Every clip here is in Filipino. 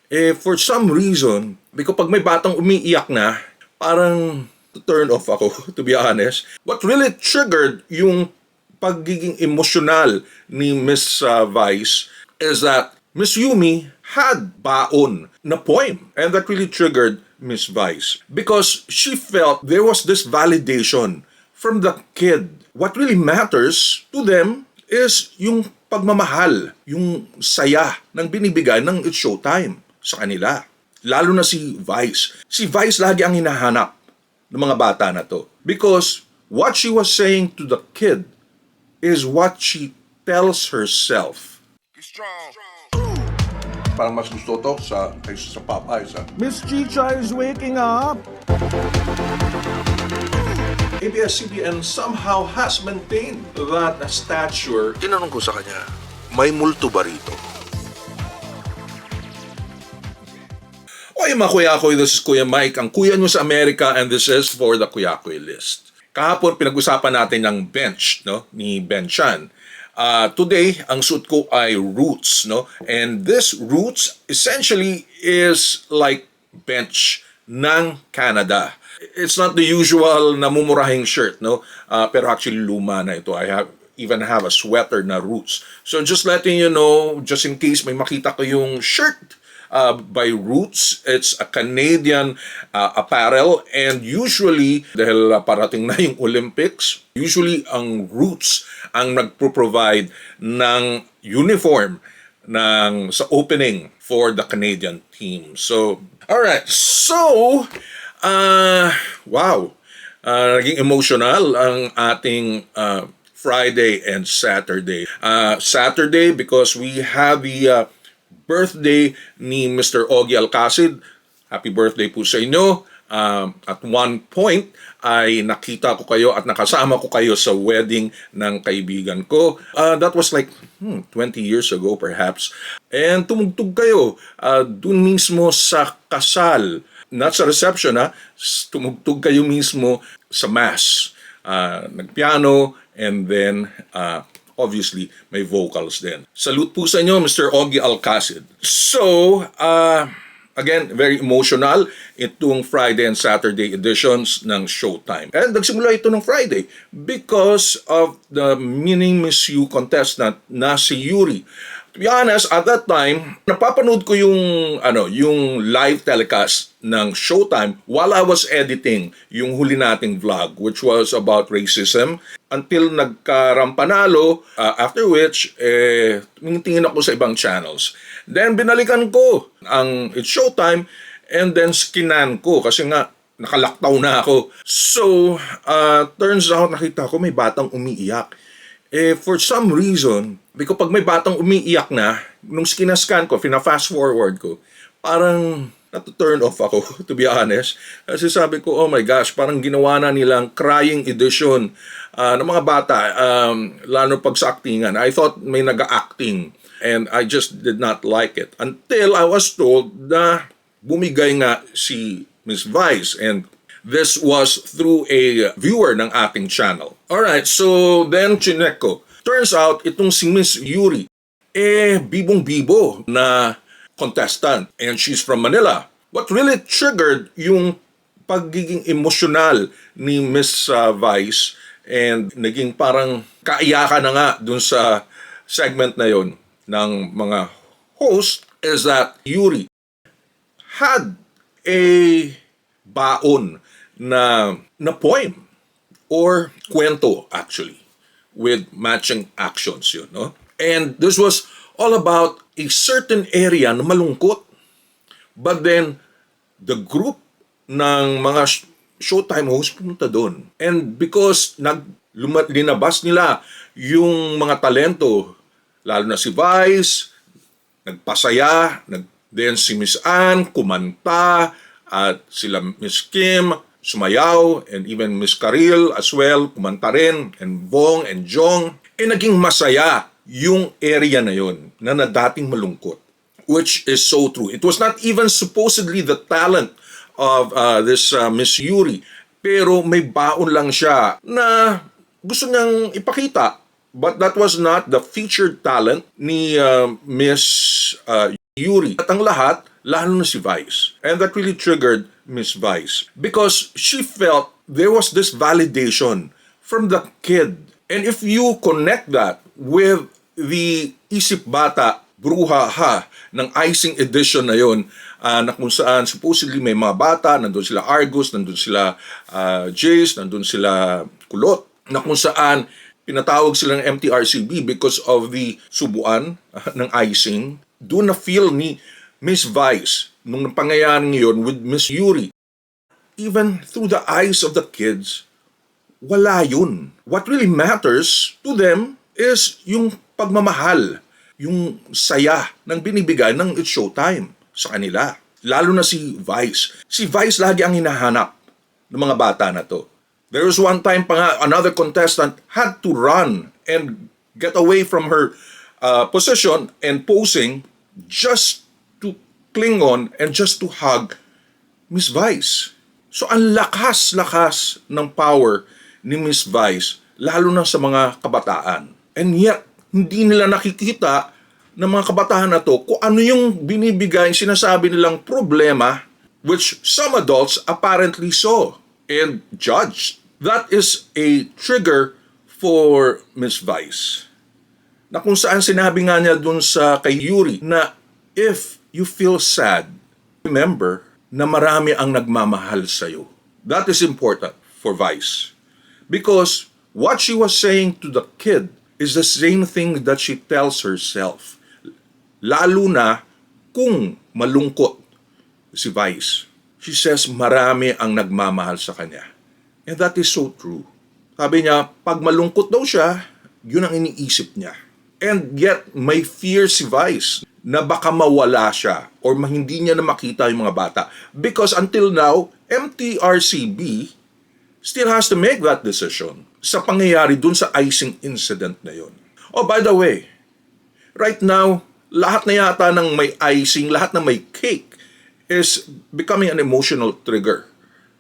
For some reason, because pag may batang umiiyak na, parang turn off ako, to be honest. What really triggered yung pagiging emosyonal ni Miss Vice is that Miss Yumi had baon na poem. And that really triggered Miss Vice because she felt there was this validation from the kid. What really matters to them is yung pagmamahal, yung saya ng binibigay ng It's Showtime sa kanila. Lalo na si Vice. Si Vice lagi ang hinahanap ng mga bata na to. Because what she was saying to the kid is what she tells herself. Parang mas gusto to sa Popeyes. Miss Chicha is waking up. ABS-CBN somehow has maintained that stature. Tinanong ko sa kanya, may multo ba rito? Oy mga kuya-kuy, this is Kuya Mike, ang kuya nyo sa Amerika, and this is for the Kuya-kuy List. Kahapon pinag-usapan natin ng bench, no, ni Ben Chan. Today, ang suit ko ay Roots, no? And this Roots essentially is like bench ng Canada. It's not the usual na mumurahing shirt, no? Pero actually luma na ito. I even have a sweater na Roots. So just letting you know, just in case may makita ko yung shirt by Roots. It's a Canadian apparel, and usually dahil parating na yung Olympics, usually ang Roots ang nagpo-provide ng uniform sa opening for the Canadian team. So, alright. So, wow. Naging emotional ang ating Friday and Saturday. Saturday because we have the birthday ni Mr. Ogie Alcacid. Happy birthday po sa inyo. At one point ay nakita ko kayo at nakasama ko kayo sa wedding ng kaibigan ko. That was like 20 years ago perhaps. And tumugtog kayo dun mismo sa kasal. Not sa reception tumugtog kayo mismo sa mass. Nagpiano and then obviously, may vocals din. Salute po sa inyo, Mr. Ogie Alcacid. So, again, very emotional itong Friday and Saturday editions ng Showtime. And nagsimula ito ng Friday because of the Mini Miss You contestant na si Yuri. To be honest, at that time, napapanood ko yung live telecast ng Showtime while I was editing yung huli nating vlog, which was about racism, until nagkarampanalo, after which, tingin ako sa ibang channels. Then, binalikan ko ang It's Showtime, and then skinan ko, kasi nga, nakalaktaw na ako. So, turns out, nakita ko may batang umiiyak. For some reason, because pag may batang umiiyak na, nung skinascan ko, fina-fast forward ko, parang turn off ako, to be honest. Kasi sabi ko, oh my gosh, parang ginawa na nilang crying edition ng mga bata, lalo pag sa actingan. I thought may nag-acting, and I just did not like it. Until I was told na bumigay nga si Miss Vice, and this was through a viewer ng ating channel. Alright, so then chinek ko. Turns out, itong si Miss Yuri, bibong-bibo na contestant. And she's from Manila. What really triggered yung pagiging emosyonal ni Miss Vice, and naging parang kaiyakan na nga dun sa segment na yon ng mga host, is that Yuri had a baon na poem or kwento actually with matching actions yun, no? And this was all about a certain area na malungkot, but then the group ng mga Showtime hosts pumunta doon, and because linabas nila yung mga talento, lalo na si Vice, nagpasaya, then si Miss Ann kumanta, at sila Miss Kim sumayaw, and even Miss Karil as well, kumanta rin, and Bong and Jong. Naging masaya yung area na yon na dating malungkot, which is so true. It was not even supposedly the talent of this Miss Yuri, pero may baon lang siya na gusto niyang ipakita. But that was not the featured talent ni Miss Yuri. At ang lahat lalo na si Vice. And that really triggered Miss Vice because she felt there was this validation from the kid. And if you connect that with the Isip Bata Bruha Ha ng icing edition na yon, na kung saan supposedly may mga bata, nandun sila Argus, nandun sila Jace, nandun sila Kulot, na kung saan pinatawag sila ng MTRCB because of the subuan ng icing. Doon na feel ni Miss Vice nung pangyayaring yun with Miss Yuri. Even through the eyes of the kids, wala yun. What really matters to them is yung pagmamahal, yung saya ng binibigay ng It's Showtime sa kanila. Lalo na si Vice. Si Vice lagi ang hinahanap ng mga bata na to. There was one time pa nga, another contestant had to run and get away from her position and posing just to cling on and just to hug Miss Vice. So ang lakas-lakas ng power ni Miss Vice, lalo na sa mga kabataan. And yet, hindi nila nakikita ng mga kabataan na to kung ano yung binibigay, sinasabi nilang problema, which some adults apparently saw and judged. That is a trigger for Miss Vice. Na kung saan sinabi nga niya dun sa kay Yuri na if you feel sad, remember na marami ang nagmamahal sa'yo. That is important for Vice. Because what she was saying to the kid is the same thing that she tells herself. Lalo na kung malungkot si Vice. She says marami ang nagmamahal sa kanya. And that is so true. Sabi niya, pag malungkot daw siya, yun ang iniisip niya. And yet, may fear si Vice na baka mawala siya or hindi niya na makita yung mga bata. Because until now, MTRCB still has to make that decision sa pangyayari dun sa icing incident na yun. Oh, by the way, right now, lahat na yata ng may icing, lahat na may cake is becoming an emotional trigger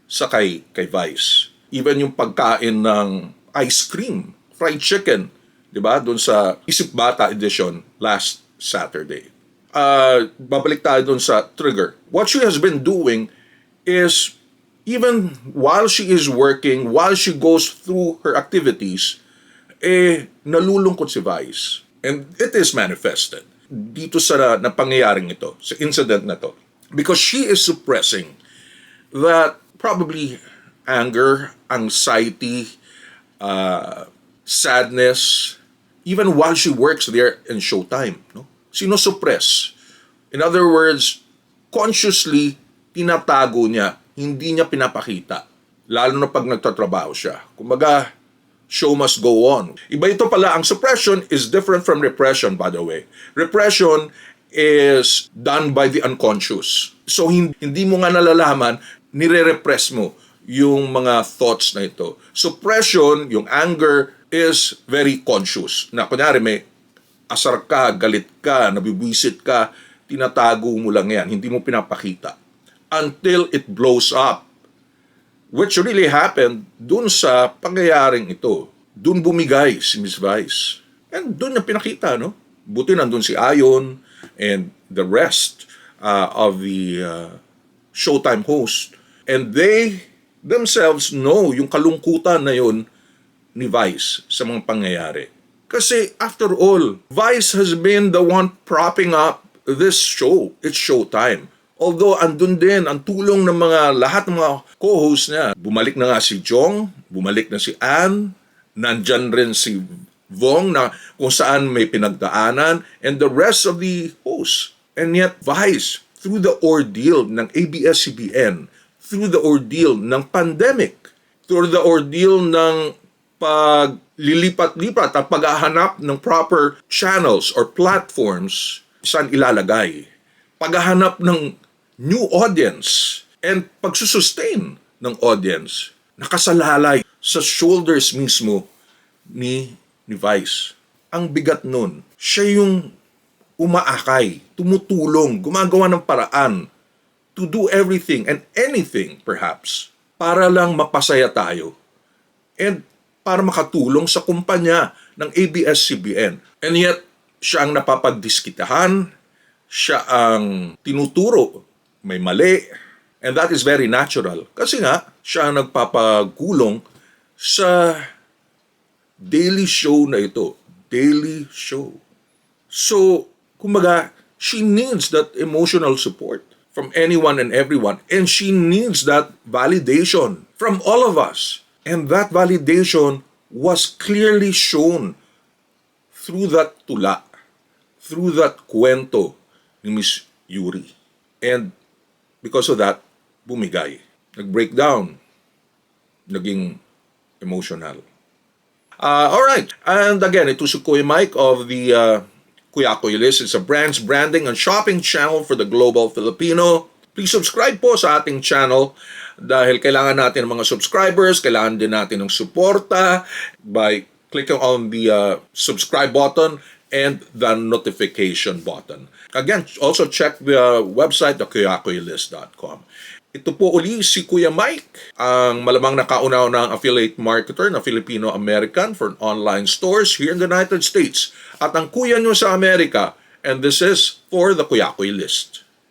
sa kay Vice. Even yung pagkain ng ice cream, fried chicken, di ba? Doon sa Isip Bata edition last Saturday. Babalik tayo doon sa trigger. What she has been doing is, even while she is working, while she goes through her activities, nalulungkot si Vice. And it is manifested dito sa napangyayaring ito, sa incident na to. Because she is suppressing that probably anger, anxiety, sadness, even while she works there in Showtime. No? Sinosuppress. In other words, consciously, tinatago niya, hindi niya pinapakita. Lalo na pag nagtatrabaho siya. Kumbaga, show must go on. Iba ito pala, ang suppression is different from repression, by the way. Repression is done by the unconscious. So, hindi mo nga nalalaman, nire-repress mo yung mga thoughts na ito. Suppression, yung anger, is very conscious. Na kunyari may asar ka, galit ka, nabibwisit ka, tinatago mo lang yan, hindi mo pinapakita. Until it blows up. Which really happened dun sa pangyayaring ito. Dun bumigay si Miss Vice. And dun niya pinakita, no? Buti nandun si Ayon and the rest of the Showtime host. And they themselves know yung kalungkutan na yun ni Vice sa mga pangyayari. Kasi after all, Vice has been the one propping up this show. It's Showtime. Although andun din ang tulong ng mga lahat ng mga co-hosts niya. Bumalik na nga si Jong, bumalik na si Ann, nandyan rin si Vong na kung saan may pinagdaanan, and the rest of the hosts. And yet Vice, through the ordeal ng ABS-CBN, through the ordeal ng pandemic, through the ordeal ng paglilipat-lipat at paghahanap ng proper channels or platforms saan ilalagay, paghahanap ng new audience and pagsusustain ng audience, nakasalalay sa shoulders mismo ni Vice. Ang bigat nun, siya yung umaakay, tumutulong, gumagawa ng paraan to do everything and anything perhaps para lang mapasaya tayo and para makatulong sa kumpanya ng ABS-CBN. And yet, siya ang napapagdiskitahan, siya ang tinuturo, may mali, and that is very natural. Kasi nga, siya ang nagpapagulong sa daily show na ito. Daily show. So, kumbaga, she needs that emotional support from anyone and everyone. And she needs that validation from all of us. And that validation was clearly shown through that tula, through that kwento ni Miss Yuri. And because of that, bumigay. Nag-breakdown. Naging emotional. Alright. And again, ito si Kuya Mike of the Kuya Koy List. It's a brands, branding, and shopping channel for the global Filipino. Please subscribe po sa ating channel dahil kailangan natin ng mga subscribers, kailangan din natin ng suporta by clicking on the subscribe button and the notification button. Again, also check the website, thekuyakoylist.com. Ito po uli si Kuya Mike, ang malamang nakaunaw-unang affiliate marketer na Filipino-American for online stores here in the United States. At ang kuya nyo sa Amerika, and this is for the Kuya Koy List.